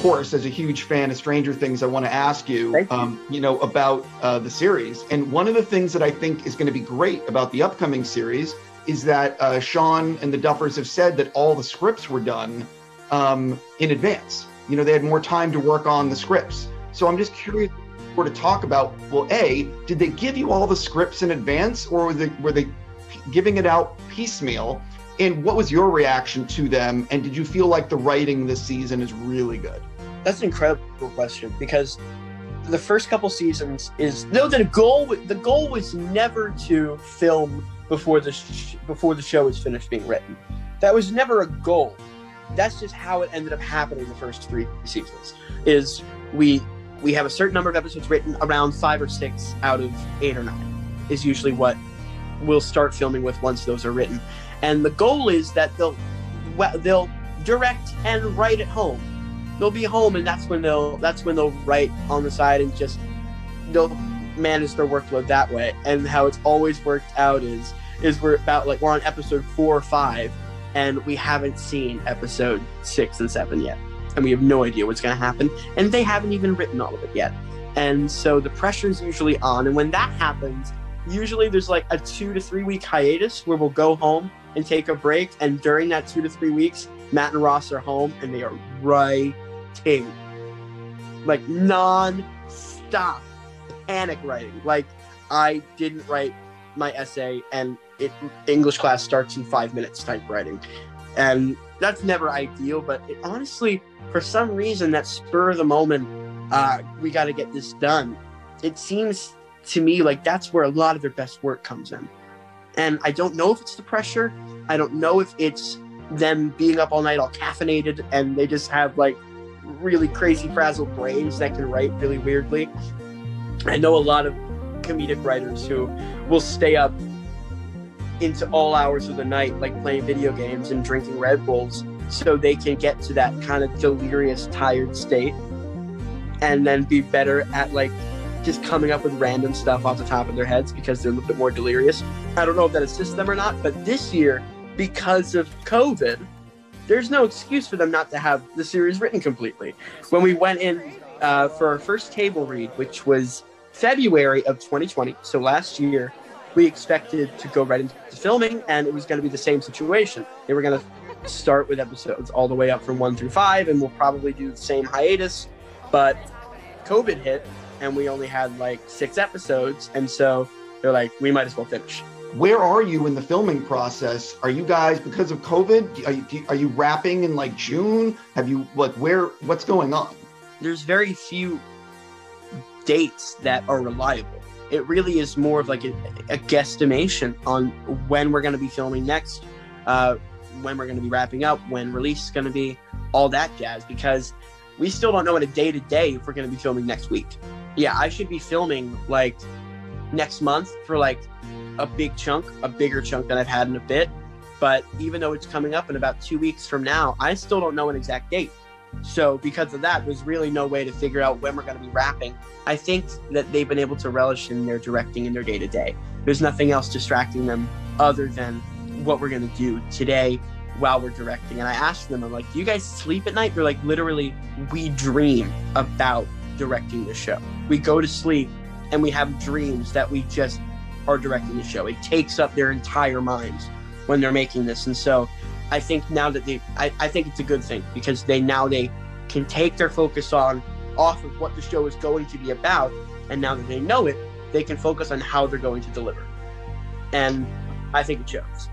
course, as a huge fan of Stranger Things, I want to ask you, about the series. And one of the things that I think is going to be great about the upcoming series is that Sean and the Duffers have said that all the scripts were done in advance. They had more time to work on the scripts. So I'm just curious to talk about, well, A, did they give you all the scripts in advance, or were they giving it out piecemeal? And what was your reaction to them? And did you feel like the writing this season is really good? That's an incredible question, because the first couple seasons the goal was never to film before the show is finished being written. That was never a goal. That's just how it ended up happening the first 3 seasons. Is we have a certain number of episodes written, around 5 or 6 out of 8 or 9 is usually what we'll start filming with once those are written. And the goal is that they'll direct and write at home. They'll be home, and that's when they'll write on the side, and just they'll manage their workload that way. And how it's always worked out is we're on episode 4 or 5, and we haven't seen episode 6 and 7 yet, and we have no idea what's going to happen, and they haven't even written all of it yet. And so the pressure is usually on, and when that happens, usually there's like a 2 to 3 week hiatus where we'll go home and take a break, and during that 2 to 3 weeks, Matt and Ross are home, and they are writing, like non-stop panic writing. Like, I didn't write my essay, and English class starts in 5 minutes type writing, and that's never ideal, but honestly, for some reason, that spur of the moment, we got to get this done. It seems to me like that's where a lot of their best work comes in. And I don't know if it's the pressure. I don't know if it's them being up all night all caffeinated and they just have like really crazy frazzled brains that can write really weirdly. I know a lot of comedic writers who will stay up into all hours of the night, like playing video games and drinking Red Bulls, so they can get to that kind of delirious, tired state, and then be better at like just coming up with random stuff off the top of their heads because they're a little bit more delirious. I don't know if that assists them or not, but this year, because of COVID, there's no excuse for them not to have the series written completely. When we went in for our first table read, which was February of 2020, so last year, we expected to go right into filming, and it was going to be the same situation. They were going to start with episodes all the way up from 1 through 5, and we'll probably do the same hiatus, but COVID hit, and we only had like 6 episodes, and so they're like, we might as well finish. Where are you in the filming process? Are you guys, because of COVID, are you wrapping in like June? Have you, what's going on? There's very few dates that are reliable. It really is more of like a guesstimation on when we're going to be filming next, when we're going to be wrapping up, when release is going to be, all that jazz, because we still don't know in a day-to-day if we're going to be filming next week. Yeah, I should be filming like next month for like a bigger chunk than I've had in a bit. But even though it's coming up in about 2 weeks from now, I still don't know an exact date. So because of that, there's really no way to figure out when we're going to be wrapping. I think that they've been able to relish in their directing in their day-to-day. There's nothing else distracting them other than what we're going to do today while we're directing. And I asked them, I'm like, do you guys sleep at night? They're like, literally, we dream about directing the show. We go to sleep and we have dreams that we just are directing the show. It takes up their entire minds when they're making this. And so I think now that I think it's a good thing, because they can take their focus off of what the show is going to be about, and now that they know it, they can focus on how they're going to deliver. And I think it shows.